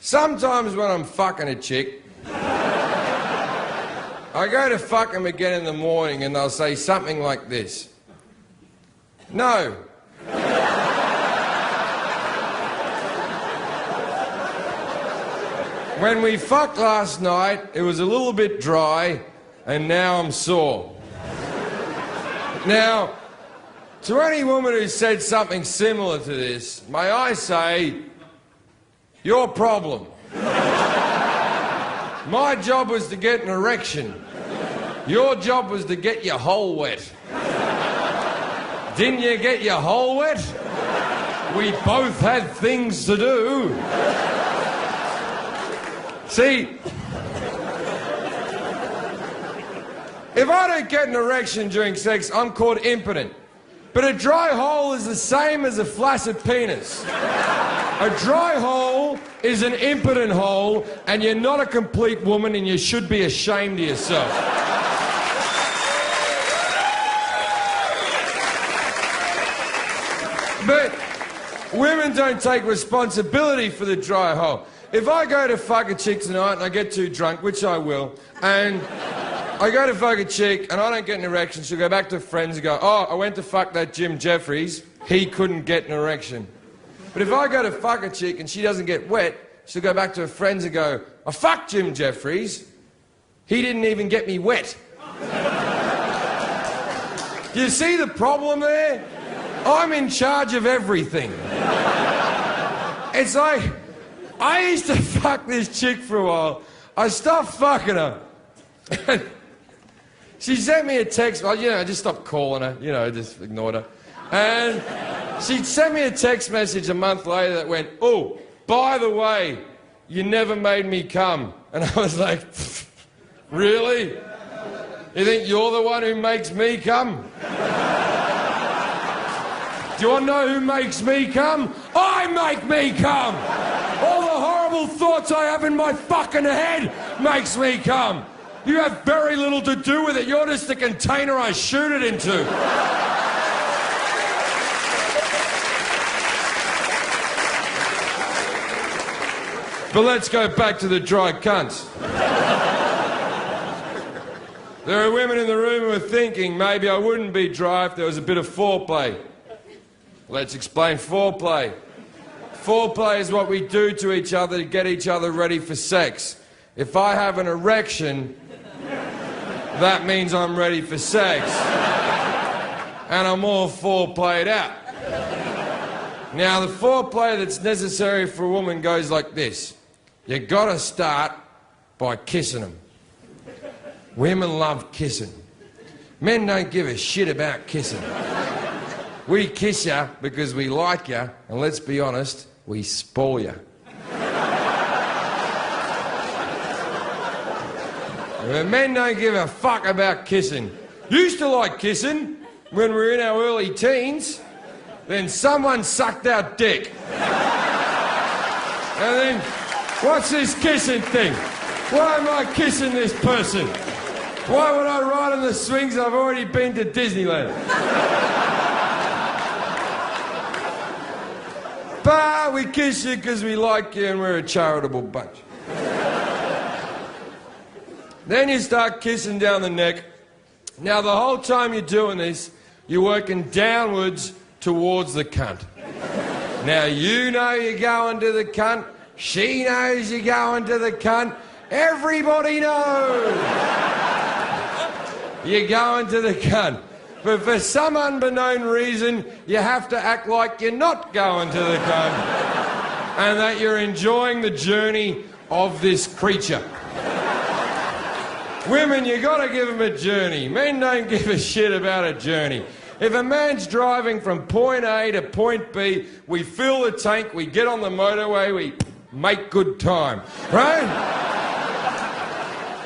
Sometimes when I'm fucking a chick, I go to fuck them again in the morning and they'll say something like this. No. When we fucked last night, it was a little bit dry and now I'm sore. Now, to any woman who said something similar to this, may I say, your problem. My job was to get an erection. Your job was to get your hole wet. Didn't you get your hole wet? We both had things to do. See, if I don't get an erection during sex, I'm called impotent. But a dry hole is the same as a flaccid penis. A dry hole is an impotent hole, and you're not a complete woman, and you should be ashamed of yourself. But women don't take responsibility for the dry hole. If I go to fuck a chick tonight and I get too drunk, which I will, and I go to fuck a chick and I don't get an erection, she'll go back to friends and go, oh, I went to fuck that Jefferies, he couldn't get an erection. But if I go to fuck a chick and she doesn't get wet, she'll go back to her friends and go, I fucked Jefferies, he didn't even get me wet. Do you see the problem there? I'm in charge of everything. It's like, I used to fuck this chick for a while. I stopped fucking her. She sent me a text. Well, I just stopped calling her. Just ignored her. And she sent me a text message a month later that went, oh, by the way, you never made me come. And I was like, really? You think you're the one who makes me come? Do you want to know who makes me come? I make me come! All the horrible thoughts I have in my fucking head makes me come. You have very little to do with it. You're just the container I shoot it into. But let's go back to the dry cunts. There are women in the room who are thinking maybe I wouldn't be dry if there was a bit of foreplay. Let's explain foreplay. Foreplay is what we do to each other to get each other ready for sex. If I have an erection, that means I'm ready for sex. And I'm all foreplayed out. Now, the foreplay that's necessary for a woman goes like this. You gotta start by kissing them. Women love kissing. Men don't give a shit about kissing. We kiss you because we like you, and let's be honest, we spoil you. Men don't give a fuck about kissing. Used to like kissing when we were in our early teens. Then someone sucked our dick. And then, what's this kissing thing? Why am I kissing this person? Why would I ride on the swings? I've already been to Disneyland. But we kiss you because we like you and we're a charitable bunch. Then you start kissing down the neck. Now, the whole time you're doing this, you're working downwards towards the cunt. Now, you know you're going to the cunt. She knows you're going to the cunt. Everybody knows you're going to the cunt. But for some unbeknown reason, you have to act like you're not going to the cunt and that you're enjoying the journey of this creature. Women, you gotta give them a journey. Men don't give a shit about a journey. If a man's driving from point A to point B, we fill the tank, we get on the motorway, we make good time, right?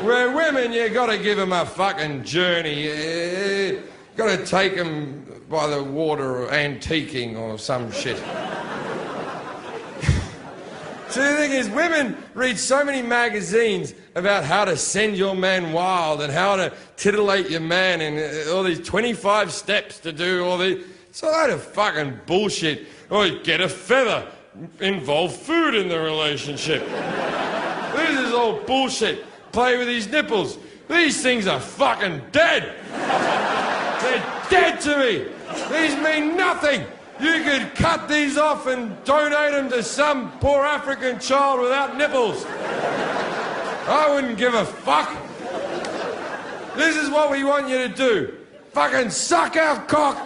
Where women, you gotta give them a fucking journey. Got to take them by the water or antiquing or some shit. So the thing is, women read so many magazines about how to send your man wild and how to titillate your man and all these 25 steps to do all this. It's a load of fucking bullshit. Or get a feather, involve food in the relationship. This is all bullshit. Play with his nipples. These things are fucking dead. They're dead to me. These mean nothing. You could cut these off and donate them to some poor African child without nipples. I wouldn't give a fuck. This is what we want you to do. Fucking suck our cock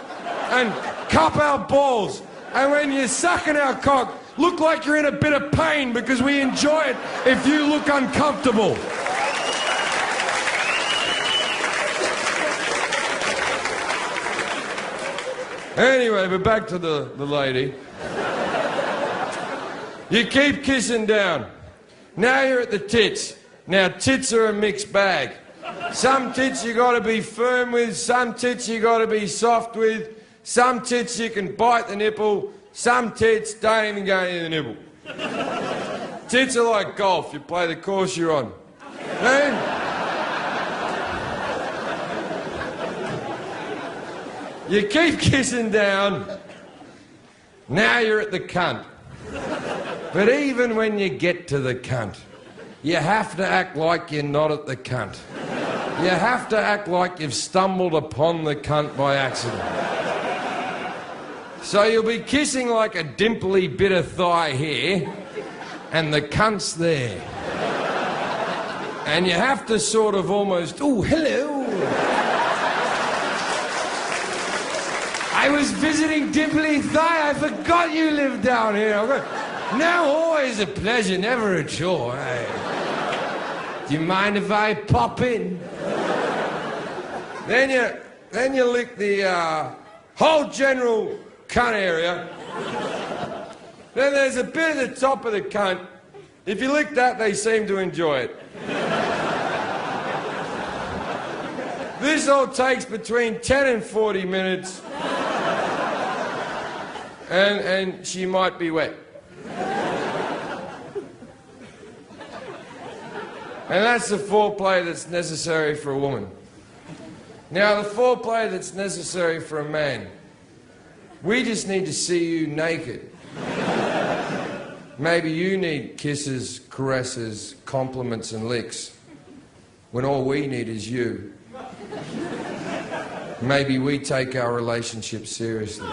and cup our balls. And when you're sucking our cock, look like you're in a bit of pain because we enjoy it if you look uncomfortable. Anyway, but back to the lady. You keep kissing down. Now you're at the tits. Now tits are a mixed bag. Some tits you gotta be firm with, some tits you gotta be soft with, some tits you can bite the nipple, some tits don't even go near the nipple. Tits are like golf, you play the course you're on. You keep kissing down, now you're at the cunt. But even when you get to the cunt, you have to act like you're not at the cunt. You have to act like you've stumbled upon the cunt by accident. So you'll be kissing like a dimply bit of thigh here, and the cunt's there. And you have to sort of almost, oh, hello. I was visiting Dimply Thigh. I forgot you lived down here. No, always a pleasure, never a chore. Do you mind if I pop in? Then you lick the whole general cunt area. Then there's a bit at the top of the cunt. If you lick that, they seem to enjoy it. This all takes between 10 and 40 minutes. And she might be wet. And that's the foreplay that's necessary for a woman. Now, the foreplay that's necessary for a man. We just need to see you naked. Maybe you need kisses, caresses, compliments and licks, when all we need is you. Maybe we take our relationship seriously.